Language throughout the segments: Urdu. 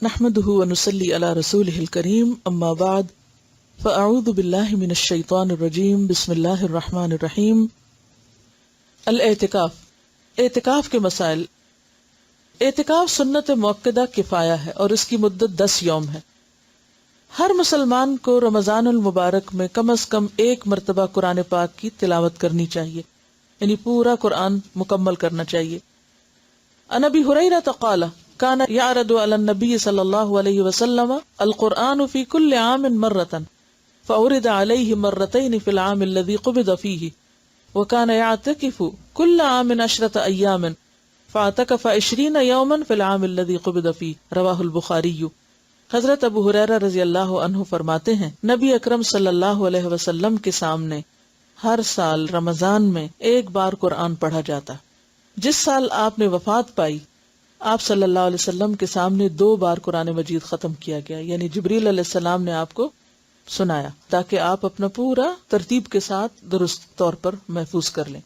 نحمده ونصلي على رسوله الكريم اما بعد فاعوذ بالله من الشیطان الرجیم بسم اللہ الرحمن الرحیم. الاعتکاف، اعتکاف کے مسائل. اعتکاف سنت مؤکدہ کفایہ ہے اور اس کی مدت 10 یوم ہے. ہر مسلمان کو رمضان المبارک میں کم از کم 1 مرتبہ قرآن پاک کی تلاوت کرنی چاہیے، یعنی پورا قرآن مکمل کرنا چاہیے. عن ابی ہریرہ قال كان يعرض على النبي صلى الله عليه وسلم القرآن في كل عام مرة فأورد عليه مرتين في العام الذي قبض فيه وكان يعتكف كل عام 10 أيام فاعتكف 20 يوما في العام الذي قبض فيه رواه البخاري. حضرت ابو ہریرہ رضی اللہ عنہ فرماتے ہیں نبی اکرم صلی اللہ علیہ وسلم کے سامنے ہر سال رمضان میں 1 بار قرآن پڑھا جاتا. جس سال آپ نے وفات پائی آپ صلی اللہ علیہ وسلم کے سامنے 2 بار قرآن مجید ختم کیا گیا، یعنی جبریل علیہ السلام نے آپ کو سنایا تاکہ آپ اپنا پورا ترتیب کے ساتھ درست طور پر محفوظ کر لیں.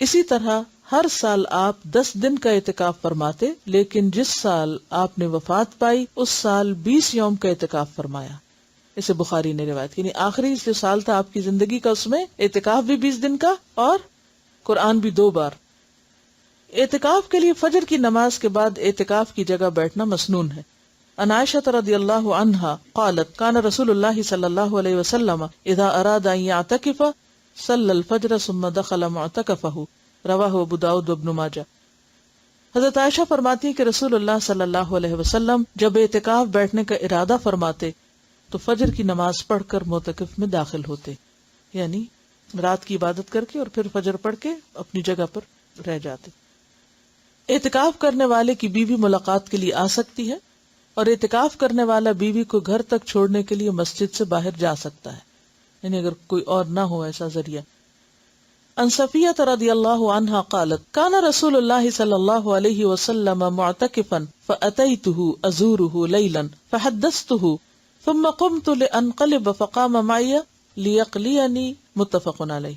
اسی طرح ہر سال آپ 10 دن کا اعتکاف فرماتے، لیکن جس سال آپ نے وفات پائی اس سال 20 یوم کا اعتکاف فرمایا. اسے بخاری نے روایت کی. یعنی آخری جو سال تھا آپ کی زندگی کا اس میں اعتکاف بھی 20 دن کا اور قرآن بھی 2 بار. اعتکاف کے لیے فجر کی نماز کے بعد اعتکاف کی جگہ بیٹھنا مسنون ہے. عن عائشہ رضی اللہ عنہا قالت کان رسول اللہ صلی اللہ علیہ وسلم اذا اراد ان یعتکف صلی الفجر ثم دخل معتکفہ رواہ ابو داؤد وابن ماجہ. حضرت عائشہ فرماتی ہے کہ رسول اللہ صلی اللہ علیہ وسلم جب اعتکاف بیٹھنے کا ارادہ فرماتے تو فجر کی نماز پڑھ کر معتکف میں داخل ہوتے، یعنی رات کی عبادت کر کے اور پھر فجر پڑھ کے اپنی جگہ پر رہ جاتے. اعتکاف کرنے والے کی بیوی ملاقات کے لیے آ سکتی ہے اور اعتکاف کرنے والا بیوی کو گھر تک چھوڑنے کے لیے مسجد سے باہر جا سکتا ہے، یعنی اگر کوئی اور نہ ہو ایسا ذریعہ. عن صفیہ رضی اللہ عنہا قالت کان رسول اللہ صلی اللہ علیہ وسلم معتکفا فأتیتہ ازورہ لیلا فحدثتہ ثم قمت لانقلب فقام معی لیقلینی متفق علیہ.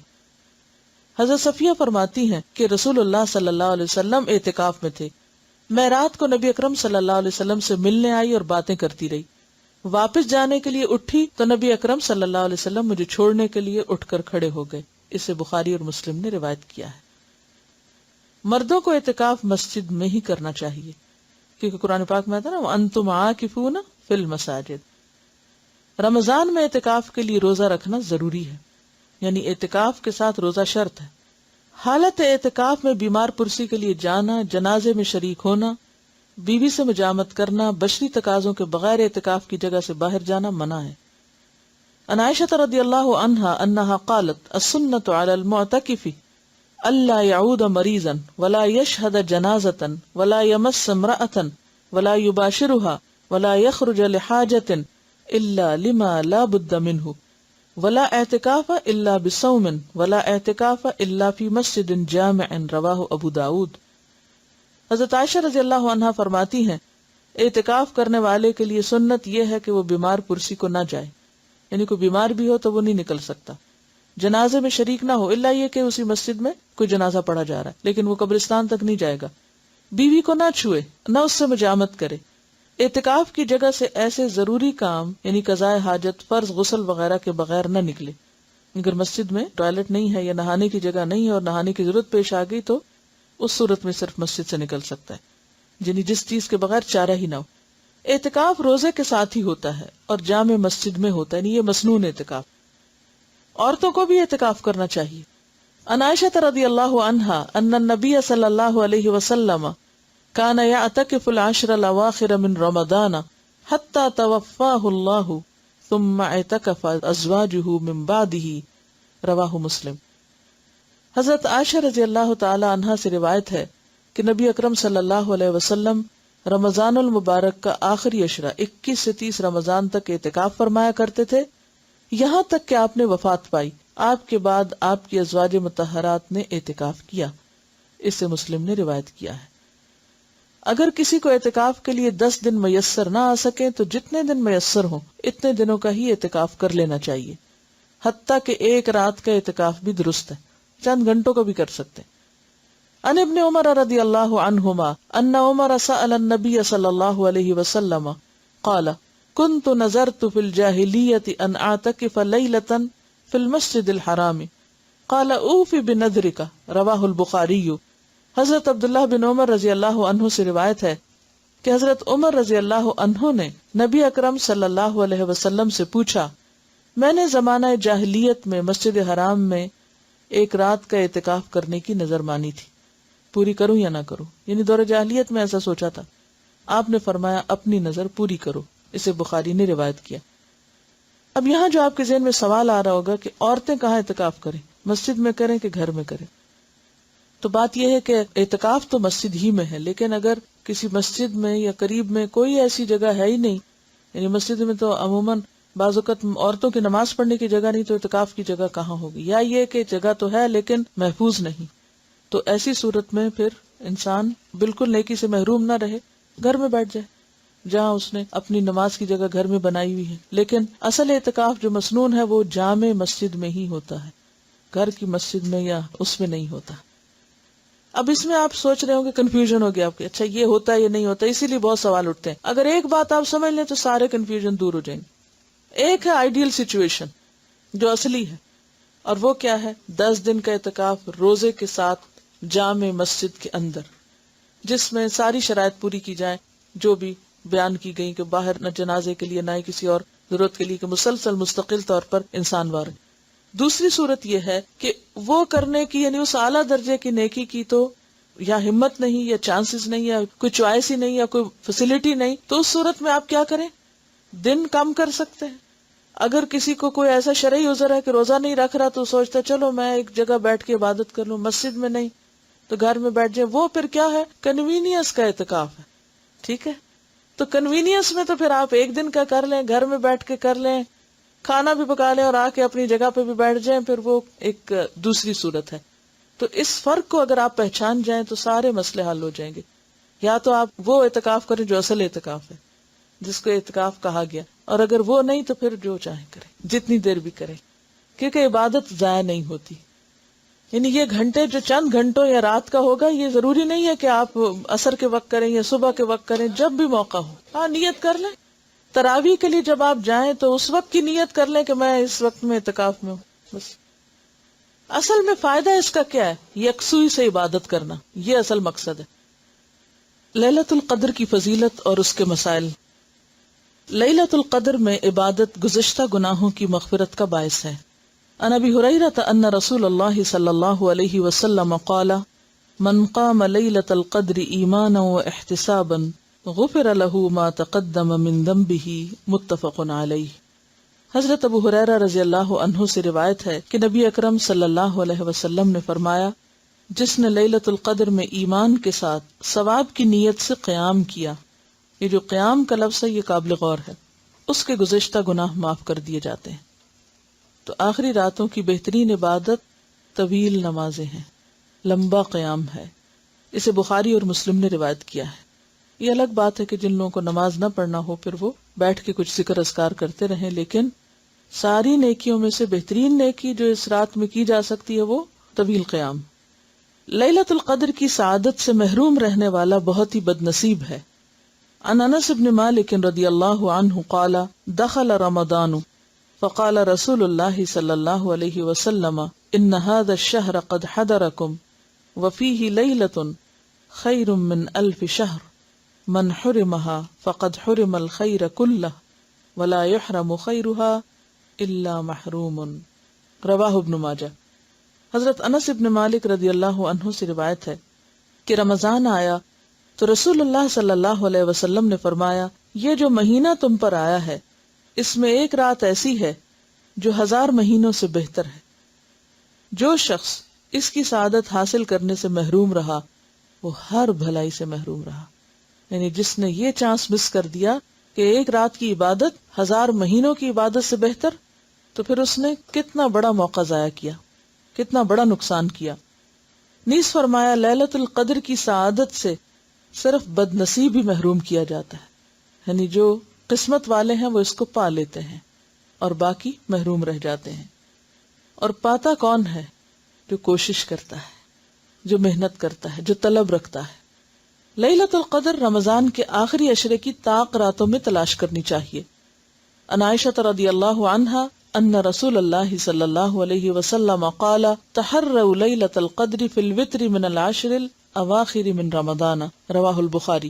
حضرت صفیہ فرماتی ہیں کہ رسول اللہ صلی اللہ علیہ وسلم اعتکاف میں تھے. میں رات کو نبی اکرم صلی اللہ علیہ وسلم سے ملنے آئی اور باتیں کرتی رہی. واپس جانے کے لیے اٹھی تو نبی اکرم صلی اللہ علیہ وسلم مجھے چھوڑنے کے لیے اٹھ کر کھڑے ہو گئے. اسے بخاری اور مسلم نے روایت کیا ہے. مردوں کو اعتکاف مسجد میں ہی کرنا چاہیے کیونکہ قرآن پاک میں آتا نا وَأَنْتُمْ عَاكِفُونَ فِي الْمَسَاجِدِ. رمضان میں اعتکاف کے لیے روزہ رکھنا ضروری ہے، یعنی اعتکاف کے ساتھ روزہ شرط ہے. حالت اعتکاف میں بیمار پرسی کے لیے جانا، جنازے میں شریک ہونا، بیوی سے مجامت کرنا، بشری تقاضوں کے بغیر اعتکاف کی جگہ سے باہر جانا منع ہے. عن عائشہ رضی اللہ عنہا انہا قالت السنۃ علی المعتکف الا یعود مریضا ولا یشہد جنازۃ ولا یمس امرأۃ ولا یباشرها ولا یخرج لحاجۃ الا لما لا بد منہ ولا اعتکاف الا بصوم ولا اعتکاف الا فی مسجد جامع رواہ ابو داود. حضرت عائشہ رضی اللہ عنہا فرماتی ہیں اعتکاف کرنے والے کے لیے سنت یہ ہے کہ وہ بیمار پرسی کو نہ جائے، یعنی کوئی بیمار بھی ہو تو وہ نہیں نکل سکتا. جنازے میں شریک نہ ہو الا یہ کہ اسی مسجد میں کوئی جنازہ پڑھا جا رہا ہے لیکن وہ قبرستان تک نہیں جائے گا. بیوی کو نہ چھوئے، نہ اس سے مجامت کرے. اعتکاف کی جگہ سے ایسے ضروری کام یعنی قضاء حاجت، فرض، غسل وغیرہ کے بغیر نہ نکلے. اگر مسجد میں ٹوائلٹ نہیں ہے یا نہانے کی جگہ نہیں ہے اور نہانے کی ضرورت پیش آ گئی تو اس صورت میں صرف مسجد سے نکل سکتا ہے، یعنی جس چیز کے بغیر چارہ ہی نہ ہو. اعتکاف روزے کے ساتھ ہی ہوتا ہے اور جامع مسجد میں ہوتا ہے، یعنی یہ مسنون اعتکاف. عورتوں کو بھی اعتکاف کرنا چاہیے. عن عائشہ رضی اللہ عنہا ان النبی صلی اللہ علیہ وسلم کان یعتکف العشر الاواخر من رمضان حتی توفاہ اللہ ثم اعتکف ازواجہ من بعدہ رواہ مسلم. حضرت عائشہ رضی اللہ تعالی عنہا سے روایت ہے کہ نبی اکرم صلی اللہ علیہ وسلم رمضان المبارک کا آخری عشرہ 21 سے 30 رمضان تک اعتکاف فرمایا کرتے تھے، یہاں تک کہ آپ نے وفات پائی. آپ کے بعد آپ کی ازواج مطہرات نے اعتکاف کیا. اس سے مسلم نے روایت کیا ہے. اگر کسی کو اعتکاف کے لیے 10 دن میسر نہ آ سکے تو جتنے دن میسر ہوں اتنے دنوں کا ہی اعتکاف کر لینا چاہیے، حتیٰ کہ 1 رات کا اعتکاف بھی درست ہے، چند گھنٹوں کا بھی کر سکتے. عن ابن عمر رضی اللہ عنہما ان عمر سأل النبی صلی اللہ علیہ وسلم قال كنت نظرت في الجاهلية ان اعتكف ليلة في المسجد الحرام قال اوف بنذرك رواہ البخاری۔ حضرت عبداللہ بن عمر رضی اللہ عنہ سے روایت ہے کہ حضرت عمر رضی اللہ عنہ نے نبی اکرم صلی اللہ علیہ وسلم سے پوچھا، میں نے زمانہ جاہلیت میں مسجد حرام میں ایک رات کا اعتکاف کرنے کی نظر مانی تھی، پوری کروں یا نہ کروں؟ یعنی دور جاہلیت میں ایسا سوچا تھا۔ آپ نے فرمایا اپنی نظر پوری کرو، اسے بخاری نے روایت کیا۔ اب یہاں جو آپ کے ذہن میں سوال آ رہا ہوگا کہ عورتیں کہاں اعتکاف کریں، مسجد میں کریں کہ گھر میں کریں؟ تو بات یہ ہے کہ اعتکاف تو مسجد ہی میں ہے، لیکن اگر کسی مسجد میں یا قریب میں کوئی ایسی جگہ ہے ہی نہیں، یعنی مسجد میں تو عموماً بعض اوقات عورتوں کی نماز پڑھنے کی جگہ نہیں، تو اعتکاف کی جگہ کہاں ہوگی؟ یا یہ کہ جگہ تو ہے لیکن محفوظ نہیں، تو ایسی صورت میں پھر انسان بالکل نیکی سے محروم نہ رہے، گھر میں بیٹھ جائے جہاں اس نے اپنی نماز کی جگہ گھر میں بنائی ہوئی ہے۔ لیکن اصل اعتکاف جو مسنون ہے وہ جامع مسجد میں ہی ہوتا ہے، گھر کی مسجد میں یا اس میں نہیں ہوتا۔ اب اس میں آپ سوچ رہے ہوں کہ کنفیوژن ہو گیا آپ کے، اچھا یہ ہوتا ہے یہ نہیں ہوتا، اسی لیے بہت سوال اٹھتے ہیں۔ اگر ایک بات آپ سمجھ لیں تو سارے کنفیوژن دور ہو جائیں گے۔ ایک ہے آئیڈیل سچویشن جو اصلی ہے، اور وہ کیا ہے؟ 10 دن کا اعتکاف روزے کے ساتھ جامع مسجد کے اندر، جس میں ساری شرائط پوری کی جائیں جو بھی بیان کی گئی، کہ باہر نہ جنازے کے لیے نہ ہی کسی اور ضرورت کے لیے، کہ مسلسل مستقل طور پر انسان وار۔ دوسری صورت یہ ہے کہ وہ کرنے کی، یعنی اس اعلیٰ درجے کی نیکی کی تو یا ہمت نہیں یا چانسز نہیں یا کوئی چوائس ہی نہیں یا کوئی فیسلٹی نہیں، تو اس صورت میں آپ کیا کریں؟ دن کم کر سکتے ہیں۔ اگر کسی کو کوئی ایسا شرعی عذر ہے کہ روزہ نہیں رکھ رہا، تو سوچتا چلو میں ایک جگہ بیٹھ کے عبادت کر لوں، مسجد میں نہیں تو گھر میں بیٹھ جائے، وہ پھر کیا ہے؟ کنوینئنس کا اعتکاف ہے۔ ٹھیک ہے، تو کنوینئنس میں تو پھر آپ ایک دن کا کر لیں، گھر میں بیٹھ کے کر لیں، کھانا بھی پکا لیں اور آ کے اپنی جگہ پہ بھی بیٹھ جائیں، پھر وہ ایک دوسری صورت ہے۔ تو اس فرق کو اگر آپ پہچان جائیں تو سارے مسئلے حل ہو جائیں گے۔ یا تو آپ وہ اعتکاف کریں جو اصل اعتکاف ہے، جس کو اعتکاف کہا گیا، اور اگر وہ نہیں تو پھر جو چاہیں کریں، جتنی دیر بھی کریں، کیونکہ عبادت ضائع نہیں ہوتی۔ یعنی یہ گھنٹے جو چند گھنٹوں یا رات کا ہوگا، یہ ضروری نہیں ہے کہ آپ عصر کے وقت کریں یا صبح کے وقت کریں، جب بھی موقع ہو۔ ہاں، نیت کر لیں۔ تراویح کے لیے جب آپ جائیں تو اس وقت کی نیت کر لیں کہ میں اس وقت میں اعتکاف میں ہوں، بس۔ اصل میں فائدہ اس کا کیا ہے؟ یکسوئی سے عبادت کرنا، یہ اصل مقصد ہے۔ لیلۃ القدر کی فضیلت اور اس کے مسائل۔ لیلۃ القدر میں عبادت گزشتہ گناہوں کی مغفرت کا باعث ہے۔ عن ابی ہریرہ ان رسول اللہ صلی اللہ علیہ وسلم قال من قام لیلۃ القدر ایمانا واحتسابا غفر له ما تقدم من ذنبه متفق علیہ۔ حضرت ابو ہریرہ رضی اللہ عنہ سے روایت ہے کہ نبی اکرم صلی اللہ علیہ وسلم نے فرمایا، جس نے لیلۃ القدر میں ایمان کے ساتھ ثواب کی نیت سے قیام کیا، یہ جو قیام کا لفظ ہے یہ قابل غور ہے، اس کے گزشتہ گناہ معاف کر دیے جاتے ہیں۔ تو آخری راتوں کی بہترین عبادت طویل نمازیں ہیں، لمبا قیام ہے۔ اسے بخاری اور مسلم نے روایت کیا ہے۔ یہ الگ بات ہے کہ جن لوگوں کو نماز نہ پڑھنا ہو پھر وہ بیٹھ کے کچھ ذکر اذکار کرتے رہیں، لیکن ساری نیکیوں میں سے بہترین نیکی جو اس رات میں کی جا سکتی ہے وہ طویل قیام۔ لیلۃ القدر کی سعادت سے محروم رہنے والا بہت ہی بد نصیب ہے۔ عن انس بن مالک رضی اللہ عنہ قال دخل رمضان فقال رسول اللہ صلی اللہ علیہ وسلم ان هذا الشهر قد حضركم وفيه ليلة خير من 1000 شهر من حرمها فقد حرم الخير كله ولا يحرم خيرها الا محروم۔ رواہ ابن ماجہ۔ حضرت انس ابن مالک رضی اللہ عنہ سے روایت ہے کہ رمضان آیا تو رسول اللہ صلی اللہ علیہ وسلم نے فرمایا، یہ جو مہینہ تم پر آیا ہے اس میں ایک رات ایسی ہے جو 1000 مہینوں سے بہتر ہے۔ جو شخص اس کی سعادت حاصل کرنے سے محروم رہا وہ ہر بھلائی سے محروم رہا۔ یعنی جس نے یہ چانس مس کر دیا کہ ایک رات کی عبادت 1000 مہینوں کی عبادت سے بہتر، تو پھر اس نے کتنا بڑا موقع ضائع کیا، کتنا بڑا نقصان کیا۔ نیز فرمایا لیلۃ القدر کی سعادت سے صرف بد نصیب ہی محروم کیا جاتا ہے، یعنی جو قسمت والے ہیں وہ اس کو پا لیتے ہیں اور باقی محروم رہ جاتے ہیں۔ اور پاتا کون ہے؟ جو کوشش کرتا ہے، جو محنت کرتا ہے، جو طلب رکھتا ہے۔ لیلۃ القدر رمضان کے آخری عشرے کی طاق راتوں میں تلاش کرنی چاہیے۔ عن عائشہ رضی اللہ عنہا ان رسول اللہ صلی اللہ علیہ وسلم قال تحروا لیلۃ القدر فی الوتر من العشر الاواخر من رمضان، رواہ البخاری۔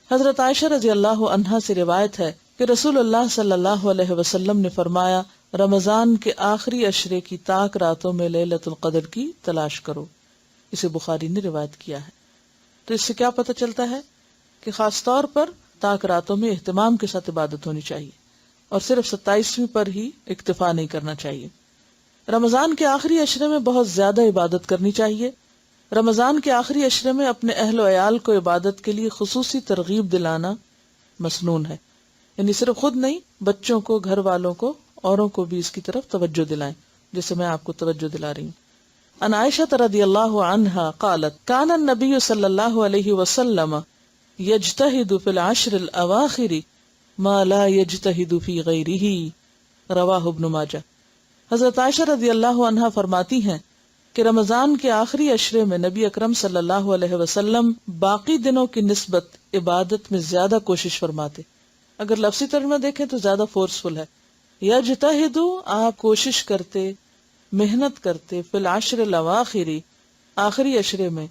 حضرت عائشہ رضی اللہ عنہا سے روایت ہے کہ رسول اللہ صلی اللہ علیہ وسلم نے فرمایا رمضان کے آخری عشرے کی طاق راتوں میں لیلۃ القدر کی تلاش کرو۔ اسے بخاری نے روایت کیا ہے۔ تو اس سے کیا پتہ چلتا ہے کہ خاص طور پر طاق راتوں میں اہتمام کے ساتھ عبادت ہونی چاہیے اور صرف 27ویں پر ہی اکتفا نہیں کرنا چاہیے۔ رمضان کے آخری عشرے میں بہت زیادہ عبادت کرنی چاہیے۔ رمضان کے آخری عشرے میں اپنے اہل و عیال کو عبادت کے لیے خصوصی ترغیب دلانا مسنون ہے، یعنی صرف خود نہیں، بچوں کو، گھر والوں کو، اوروں کو بھی اس کی طرف توجہ دلائیں، جیسے میں آپ کو توجہ دلا رہی ہوں۔ عن عائشہ رضی اللہ عنہا قالت کان النبی صلی اللہ علیہ وسلم یجتہد فی العشر الاواخر ما لا یجتہد فی غیرہ، رواہ ابن ماجہ۔ حضرت عائشہ رضی اللہ عنہا فرماتی ہیں کہ رمضان کے آخری عشرے میں نبی اکرم صلی اللہ علیہ وسلم باقی دنوں کی نسبت عبادت میں زیادہ کوشش فرماتے۔ اگر لفظی ترجمہ دیکھیں تو زیادہ فورسفل ہے۔ یجتہد، آپ کوشش کرتے، محنت کرتے، فی العشر الاواخر، آخری عشرے میں،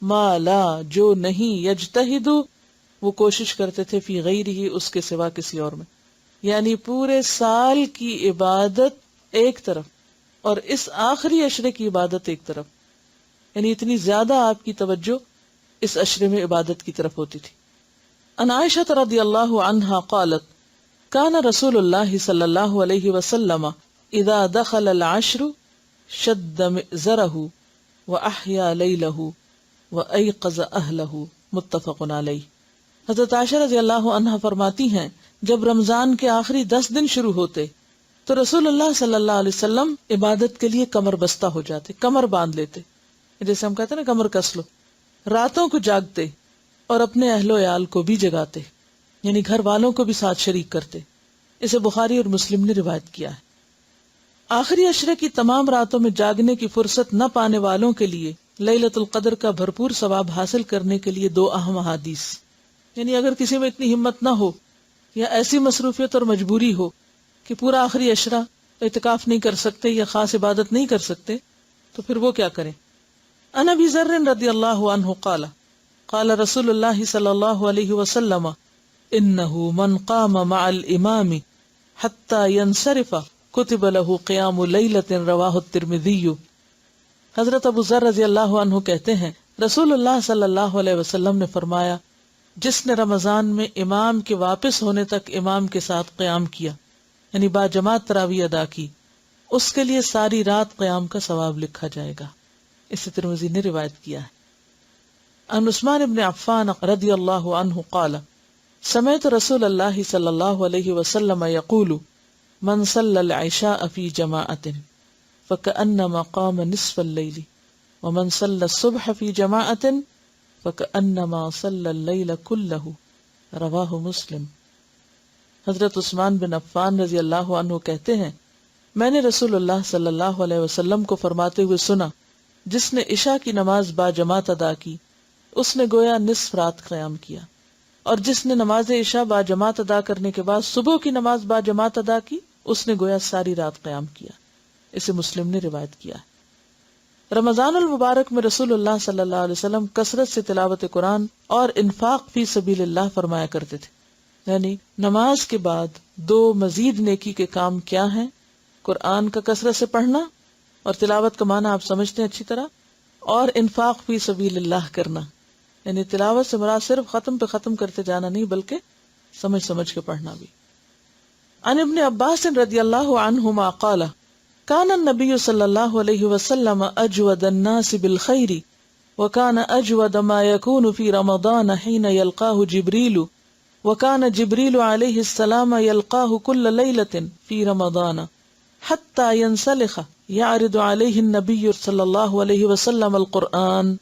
ما لا، جو نہیں، یجتہد، وہ کوشش کرتے تھے، فی غیرہ، اس کے سوا کسی اور میں، یعنی پورے سال کی عبادت ایک طرف اور اس آخری عشرے کی عبادت ایک طرف، یعنی اتنی زیادہ آپ کی توجہ اس عشرے میں عبادت کی طرف ہوتی تھی۔ عن عائشہ رضی اللہ عنہا قالت کان رسول اللہ صلی اللہ علیہ وسلم اذا دخل العشر شد مئزرہ واحیا لیلہ وایقظ اہلہ، متفق علیہ۔ حضرت عائشہ رضی اللہ عنہا فرماتی ہیں جب رمضان کے آخری 10 دن شروع ہوتے تو رسول اللہ صلی اللہ علیہ وسلم عبادت کے لیے کمر بستہ ہو جاتے، کمر باندھ لیتے، جیسے ہم کہتے ہیں نا کمر کس لو، راتوں کو جاگتے اور اپنے اہل و عیال کو بھی جگاتے، یعنی گھر والوں کو بھی ساتھ شریک کرتے۔ اسے بخاری اور مسلم نے روایت کیا ہے۔ آخری عشرے کی تمام راتوں میں جاگنے کی فرصت نہ پانے والوں کے لیے لیلۃ القدر کا بھرپور ثواب حاصل کرنے کے لیے 2 اہم احادیث، یعنی اگر کسی میں اتنی ہمت نہ ہو یا ایسی مصروفیت اور مجبوری ہو کہ پورا آخری عشرہ اعتکاف نہیں کر سکتے یا خاص عبادت نہیں کر سکتے، تو پھر وہ کیا کریں۔ عن ابی ذر رضی اللہ عنہ قال قال رسول اللہ صلی اللہ علیہ وسلم انه من قام مع الامام حتى ينصرف كتب له قیام لیلۃ، رواہ الترمذی۔ حضرت ابو ذر رضی اللہ عنہ کہتے ہیں رسول اللہ صلی اللہ علیہ وسلم نے فرمایا جس نے رمضان میں امام کے واپس ہونے تک امام کے ساتھ قیام کیا، یعنی با جماعت تراویح ادا کی، اس کے لیے ساری رات قیام کا ثواب لکھا جائے گا۔ اسے ترمذی نے روایت کیا ہے۔ عن عثمان بن عفان رضی اللہ عنہ قال سمعت رسول اللہ صلی اللہ علیہ وسلم یقول من صلی العشاء فی جماعت فکأنما قام نصف اللیل ومن صلی الصبح فی جماعت فکأنما صلی اللیل کلہ، رواہ مسلم۔ حضرت عثمان بن عفان رضی اللہ عنہ کہتے ہیں میں نے رسول اللہ صلی اللہ علیہ وسلم کو فرماتے ہوئے سنا جس نے عشاء کی نماز با جماعت ادا کی اس نے گویا نصف رات قیام کیا، اور جس نے نماز عشاء با جماعت ادا کرنے کے بعد صبح کی نماز با جماعت ادا کی اس نے گویا ساری رات قیام کیا۔ اسے مسلم نے روایت کیا ہے۔ رمضان المبارک میں رسول اللہ صلی اللہ علیہ وسلم کثرت سے تلاوت قرآن اور انفاق فی سبیل اللہ فرمایا کرتے تھے، یعنی نماز کے بعد 2 مزید نیکی کے کام کیا ہیں؟ قرآن کا کثرت سے پڑھنا، اور تلاوت کا معنی آپ سمجھتے ہیں اچھی طرح، اور انفاق فی سبیل اللہ کرنا، یعنی تلاوت سے مراد صرف ختم پہ ختم کرتے جانا نہیں بلکہ سمجھ سمجھ کے پڑھنا بھی۔ عن ابن عباس رضی اللہ عنہما قال كان النبي صلى الله عليه وسلم اجود الناس بالخير وكان اجود ما يكون في رمضان حين يلقاه جبريل وكان جبريل عليه السلام يلقاه كل ليلة في رمضان حتى ينسلخ يعرض عليه النبي صلى الله عليه وسلم القرآن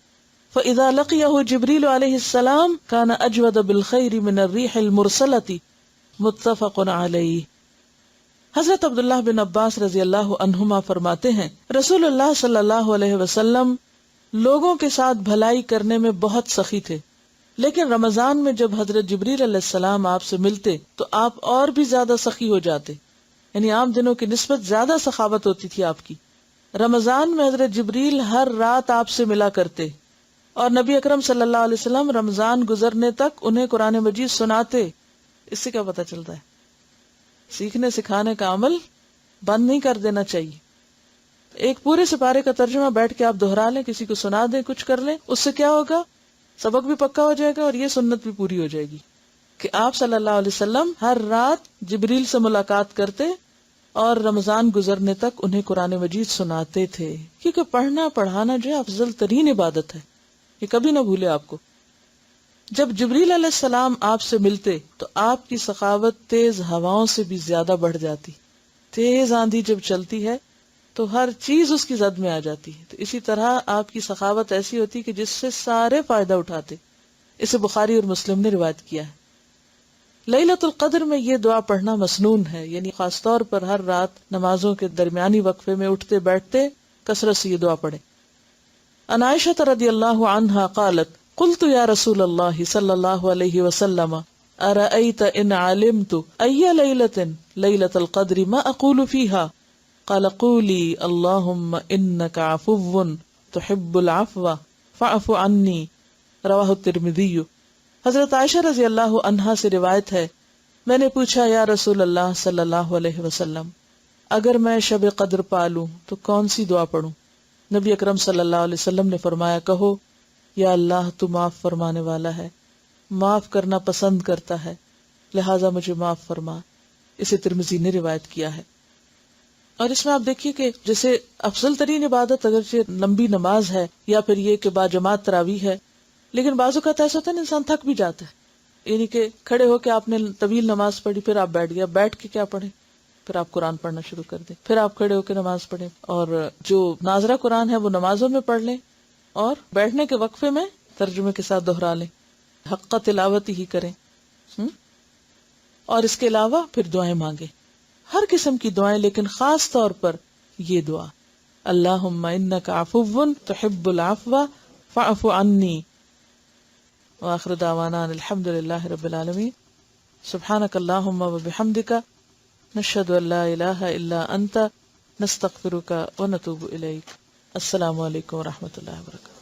فإذا لقيه جبريل عليه السلام كان اجود بالخير من الريح المرسلة، متفق عليه۔ حضرت عبداللہ بن عباس رضی اللہ عنہما فرماتے ہیں رسول اللہ صلی اللہ علیہ وسلم لوگوں کے ساتھ بھلائی کرنے میں بہت سخی تھے، لیکن رمضان میں جب حضرت جبریل علیہ السلام آپ سے ملتے تو آپ اور بھی زیادہ سخی ہو جاتے، یعنی عام دنوں کی نسبت زیادہ سخاوت ہوتی تھی آپ کی۔ رمضان میں حضرت جبریل ہر رات آپ سے ملا کرتے، اور نبی اکرم صلی اللہ علیہ وسلم رمضان گزرنے تک انہیں قرآن مجید سناتے۔ اس سے کیا پتہ چلتا ہے؟ سیکھنے سکھانے کا عمل بند نہیں کر دینا چاہیے۔ ایک پورے سپارے کا ترجمہ بیٹھ کے آپ دہرا لیں، کسی کو سنا دیں، کچھ کر لیں، اس سے کیا ہوگا؟ سبق بھی پکا ہو جائے گا اور یہ سنت بھی پوری ہو جائے گی کہ آپ صلی اللہ علیہ وسلم ہر رات جبریل سے ملاقات کرتے اور رمضان گزرنے تک انہیں قرآن مجید سناتے تھے، کیونکہ پڑھنا پڑھانا جو ہے افضل ترین عبادت ہے، یہ کبھی نہ بھولے آپ کو۔ جب جبریل علیہ السلام آپ سے ملتے تو آپ کی سخاوت تیز ہواؤں سے بھی زیادہ بڑھ جاتی۔ تیز آندھی جب چلتی ہے تو ہر چیز اس کی زد میں آ جاتی ہے، تو اسی طرح آپ کی سخاوت ایسی ہوتی کہ جس سے سارے فائدہ اٹھاتے۔ اسے بخاری اور مسلم نے روایت کیا ہے۔ لیلۃ القدر میں یہ دعا پڑھنا مسنون ہے، یعنی خاص طور پر ہر رات نمازوں کے درمیانی وقفے میں اٹھتے بیٹھتے کثرت سے یہ دعا پڑھیں۔ عن عائشہ رضی اللہ عنہا قالت قلت یا رسول اللہ صلی اللہ علیہ وسلم ارأیت ان علمت ای لیلۃ لیلۃ القدر ما اقول فیہا قال قولی اللہم انک عفو تحب العفو فاعف عنی، رواہ الترمذی۔ حضرت عائشہ رضی اللہ عنہا سے روایت ہے، میں نے پوچھا یا رسول اللہ صلی اللہ علیہ وسلم، اگر میں شب قدر پالوں تو کون سی دعا پڑھوں؟ نبی اکرم صلی اللہ علیہ وسلم نے فرمایا، کہو یا اللہ تو معاف فرمانے والا ہے، معاف کرنا پسند کرتا ہے، لہٰذا مجھے معاف فرما۔ اسے ترمذی نے روایت کیا ہے۔ اور اس میں آپ دیکھیے کہ جیسے افضل ترین عبادت اگرچہ لمبی نماز ہے یا پھر یہ کہ باجماعت تراویح ہے، لیکن بعض اوقات ایسا ہوتا ہے انسان تھک بھی جاتا ہے، یعنی کہ کھڑے ہو کے آپ نے طویل نماز پڑھی، پھر آپ بیٹھ گیا، بیٹھ کے کیا پڑھیں؟ پھر آپ قرآن پڑھنا شروع کر دیں، پھر آپ کھڑے ہو کے نماز پڑھیں، اور جو ناظرہ قرآن ہے وہ نمازوں میں پڑھ لیں، اور بیٹھنے کے وقفے میں ترجمے کے ساتھ دہرا لیں، حق تلاوت ہی کریں، اور اس کے علاوہ پھر دعائیں مانگیں، ہر قسم کی دعائیں، لیکن خاص طور پر یہ دعا، اللہم انک عفو تحب العفو فاعف عنی۔ وآخر دعوانا الحمد للہ رب العالمین۔ سبحانک اللہم وبحمدک، نشہد ان لا الہ الا انت، نستغفرک ونتوب الیک۔ السلام علیکم ورحمۃ اللہ وبرکاتہ۔